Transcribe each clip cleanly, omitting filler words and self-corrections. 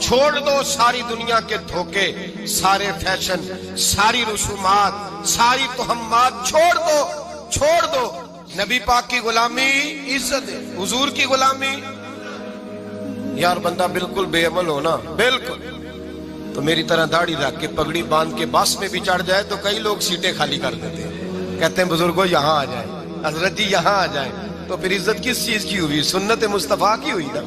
چھوڑ دو ساری دنیا کے دھوکے، سارے فیشن، ساری رسومات، ساری تہمات چھوڑ دو نبی پاک کی غلامی عزت ہے، حضور کی غلامی۔ یار بندہ بالکل بے عمل ہو نا، بالکل، تو میری طرح داڑھی رکھ کے پگڑی باندھ کے بس میں بھی چڑھ جائے تو کئی لوگ سیٹیں خالی کر دیتے ہیں، کہتے ہیں بزرگوں یہاں آ جائیں، حضرت جی یہاں آ جائیں، تو پھر عزت کس چیز کی ہوئی؟ سنت مصطفیٰ کی ہوئی نا،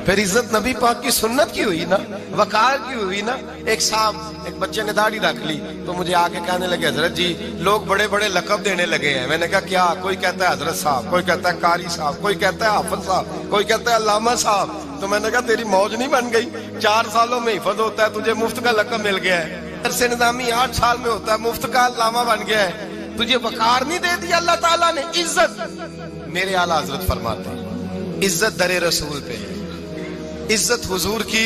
پھر عزت نبی پاک کی سنت کی ہوئی نا، وقار کی ہوئی نا۔ ایک صاحب، ایک بچے نے داڑھی رکھ لی تو مجھے آ کے کہنے لگے حضرت جی لوگ بڑے بڑے لقب دینے لگے ہیں۔ میں نے کہا کیا؟ کوئی کہتا ہے حضرت صاحب، کوئی کہتا ہے قاری صاحب، کوئی کہتا ہے حافظ صاحب، کوئی کہتا ہے علامہ صاحب۔ تو میں نے کہا تیری موج نہیں بن گئی؟ 4 سالوں میں حفظ ہوتا ہے، تجھے مفت کا لقب مل گیا ہے۔ درس نظامی 8 سال میں ہوتا ہے، مفت کا علامہ بن گیا ہے، تجھے وقار نہیں دے دیا اللہ تعالیٰ نے، عزت۔ میرے اعلیٰ حضرت فرماتے ہیں عزت در رسول پہ ہے، عزت حضور کی۔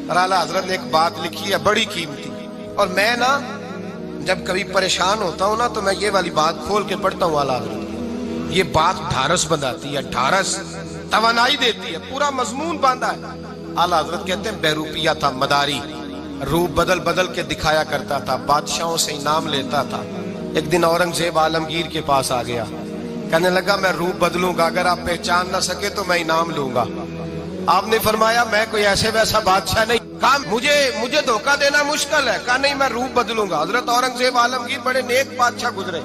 اور اعلیٰ حضرت نے ایک بات لکھی ہے بڑی قیمتی، اور میں نا جب کبھی پریشان ہوتا ہوں نا تو میں یہ والی بات کھول کے پڑھتا ہوں اعلیٰ حضرت کی۔ یہ بات ڈھارس بندھاتی ہے، ڈھارس، توانائی دیتی ہے، پورا مضمون باندھا ہے۔ اعلیٰ حضرت کہتے ہیں بہروپیہ تھا مداری، روپ بدل بدل کے دکھایا کرتا تھا، بادشاہوں سے انعام لیتا تھا۔ ایک دن اورنگزیب عالمگیر کے پاس آ گیا، کہنے لگا میں روپ بدلوں گا، اگر آپ پہچان نہ سکے تو میں انعام لوں گا۔ آپ نے فرمایا میں کوئی ایسے ویسا بادشاہ نہیں، کہا مجھے دھوکہ دینا مشکل ہے، کہا نہیں میں روپ بدلوں گا۔ حضرت اورنگزیب عالمگیر بڑے نیک بادشاہ گزرے،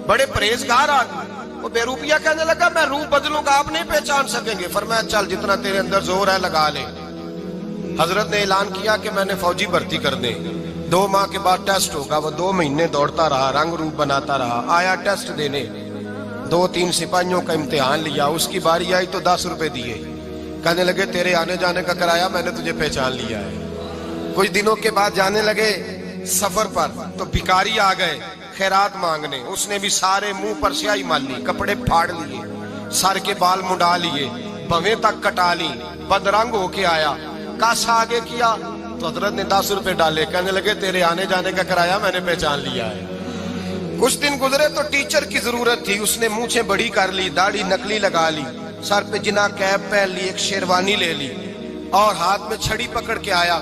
بڑے پرہیزگار آدمی، وہ بہروپیہ کہنے لگا میں روپ بدلوں گا، آپ نہیں پہچان سکیں گے۔ فرمایا چل جتنا تیرے اندر زور ہے لگا لے۔ حضرت نے اعلان کیا کہ میں نے فوجی بھرتی کر دیں، 2 ماہ کے بعد ٹیسٹ ہوگا۔ وہ 2 مہینے دوڑتا رہا، رنگ روپ بناتا رہا، آیا ٹیسٹ دینے، 2-3 سپاہیوں کا امتحان لیا، اس کی باری آئی تو 10 روپے دیے، کہنے لگے تیرے آنے جانے کا کرایہ میں نے تجھے پہچان لیا ہے۔ کچھ دنوں کے بعد جانے لگے سفر پر تو بھکاری آ گئے خیرات مانگنے، اس نے بھی سارے منہ پر سیاہی مال لی، کپڑے پھاڑ لیے، سر کے بال منڈا لیے، بھویں تک کٹا لی، بدرنگ ہو کے آیا، کاسا آگے کیا تو حضرت نے 10 روپے ڈالے، کہنے لگے تیرے آنے جانے کا کرایہ میں نے پہچان لیا ہے۔ کچھ دن گزرے تو ٹیچر کی ضرورت تھی، اس نے مونچھیں بڑی کر لی، داڑھی نکلی لگا لی، سر پہ جنا کیپ پہن لی، ایک شیروانی لے لی اور ہاتھ میں چھڑی پکڑ کے آیا،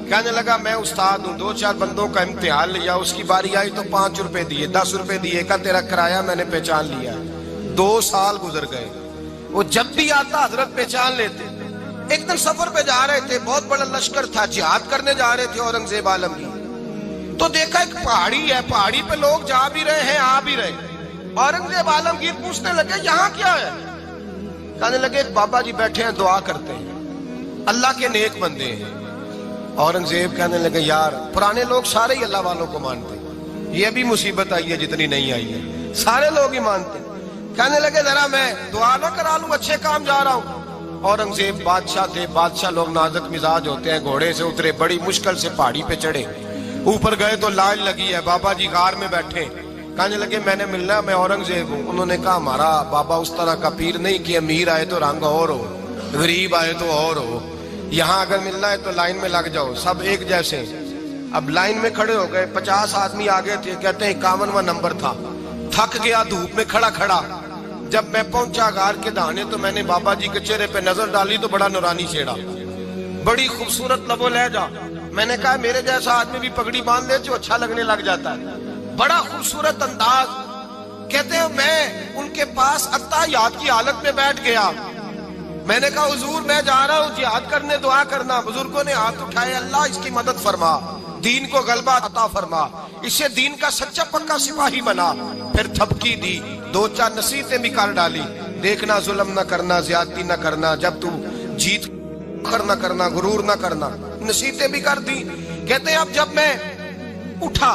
کہنے لگا میں استاد ہوں، 2-4 بندوں کا امتحان لیا، اس کی باری آئی تو 5 روپے دیے، 10 روپے دیے، کہا تیرا کرایہ میں نے پہچان لیا۔ 2 سال گزر گئے، وہ جب بھی آتا حضرت پہچان لیتے۔ ایک دن سفر پہ جا رہے تھے، بہت بڑا لشکر تھا، جہاد کرنے جا رہے تھے اورنگزیب عالمگیر، تو دیکھا ایک پہاڑی ہے، پہاڑی پہ لوگ جا بھی رہے ہیں آ بھی رہے۔ اورنگزیب عالمگیر پوچھنے لگے یہاں کیا ہے؟ کہنے لگے ایک بابا جی بیٹھے ہیں دعا کرتے ہیں، اللہ کے نیک بندے ہیں۔ اورنگزیب کہنے لگے یار پرانے لوگ سارے ہی اللہ والوں کو مانتے، یہ ابھی مصیبت آئی ہے جتنی نہیں آئی ہے، سارے لوگ ہی مانتے۔ کہنے لگے ذرا میں دعا نہ کرا لوں، اچھے کام جا رہا ہوں۔ اورنگزیب بادشاہ تھے، بادشاہ لوگ نازک مزاج ہوتے ہیں، گھوڑے سے اترے، بڑی مشکل سے پہاڑی پہ چڑھے، اوپر گئے تو لائن لگی ہے، بابا جی غار میں بیٹھے، کہنے لگے میں نے ملنا ہے، میں اورنگزیب ہوں۔ انہوں نے کہا ہمارا بابا اس طرح کا پیر نہیں کہ امیر آئے تو رنگ اور ہو، غریب آئے تو اور ہو، یہاں اگر ملنا ہے تو لائن میں لگ جاؤ، سب ایک جیسے۔ اب لائن میں کھڑے ہو گئے، 50 آدمی آگے تھے، کہتے ہیں 51واں نمبر تھا، تھک گیا دھوپ میں کھڑا کھڑا۔ جب میں پہنچا غار کے دہانے تو میں نے بابا جی کے چہرے پہ نظر ڈالی تو بڑا نورانی چہرہ، بڑی خوبصورت لب و لہجہ۔ میں نے کہا میرے جیسا آدمی بھی پگڑی باندھ لے جو اچھا لگنے لگ جاتا ہے، بڑا خوبصورت انداز۔ کہتے ہیں میں ان کے پاس اتحیات کی حالت میں بیٹھ گیا، میں نے کہا حضور میں جا رہا ہوں جہاد کرنے، دعا کرنا۔ بزرگوں نے ہاتھ اٹھائے، اللہ اس کی مدد فرما، دین کو غلبہ عطا فرما، اسے دین کا سچا پکا سپاہی بنا۔ پھر تھپکی دی، 2-4 نصیحتیں بھی کر ڈالی، دیکھنا ظلم نہ کرنا، زیادتی نہ کرنا، جب تو جیت نہ کرنا، غرور نہ کرنا، نصیحتیں بھی کر دی۔ کہتے ہیں اب جب میں اٹھا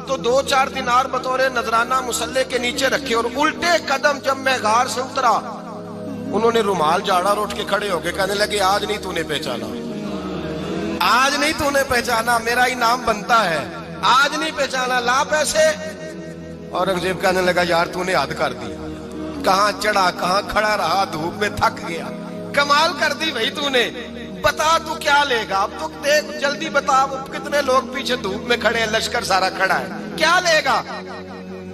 تو 2-4 دینار بطور نذرانہ مصلے کے نیچے رکھے، اور الٹے قدم جب میں غار سے اترا انہوں نے رومال جھاڑا اور اٹھ کے کھڑے ہو گئے، کہنے لگے آج نہیں تو نے پہچانا، آج نہیں تو نے پہچانا، میرا انعام بنتا ہے، آج نہیں پہچانا، لا پیسے۔ اورنگزیب کہنے لگا یار تو نے حد کر دی، کہاں چڑھا کہاں کھڑا رہا، دھوپ میں تھک گیا، کمال کر دی بھائی تو نے، بتا تو کیا لے گا، اب تو دیکھ جلدی بتا، کتنے لوگ پیچھے دھوپ میں کھڑے ہیں، لشکر سارا کھڑا ہے، کیا لے گا؟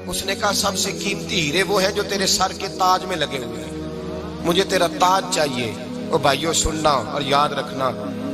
اس نے کہا سب سے قیمتی ہیرے وہ ہے جو تیرے سر کے تاج میں لگے ہوئے ہیں، مجھے تیرا تاج چاہیے۔ او بھائیو سننا اور یاد رکھنا،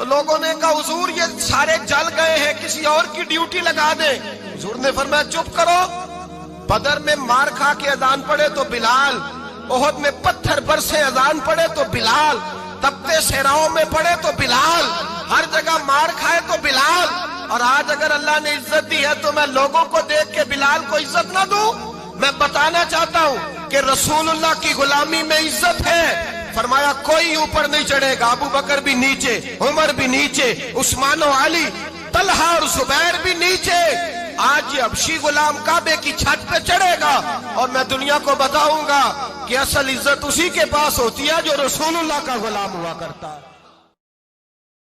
تو لوگوں نے کہا حضور یہ سارے جل گئے ہیں، کسی اور کی ڈیوٹی لگا دیں۔ حضور نے فرمایا چپ کرو، بدر میں مار کھا کے اذان پڑے تو بلال، احد میں پتھر برسے اذان پڑے تو بلال، تپتے صحراؤں میں پڑے تو بلال، ہر جگہ مار کھائے تو بلال۔ اور آج اگر اللہ نے عزت دی ہے تو میں لوگوں کو دیکھ کے بلال کو عزت نہ دوں؟ میں بتانا چاہتا ہوں کہ رسول اللہ کی غلامی میں عزت ہے۔ فرمایا کوئی اوپر نہیں چڑھے گا، ابو بکر بھی نیچے، عمر بھی نیچے، عثمان و علی، طلحہ اور زبیر بھی نیچے۔ آج یہ حبشی غلام کعبے کی چھت پہ چڑھے گا اور میں دنیا کو بتاؤں گا کہ اصل عزت اسی کے پاس ہوتی ہے جو رسول اللہ کا غلام ہوا کرتا ہے۔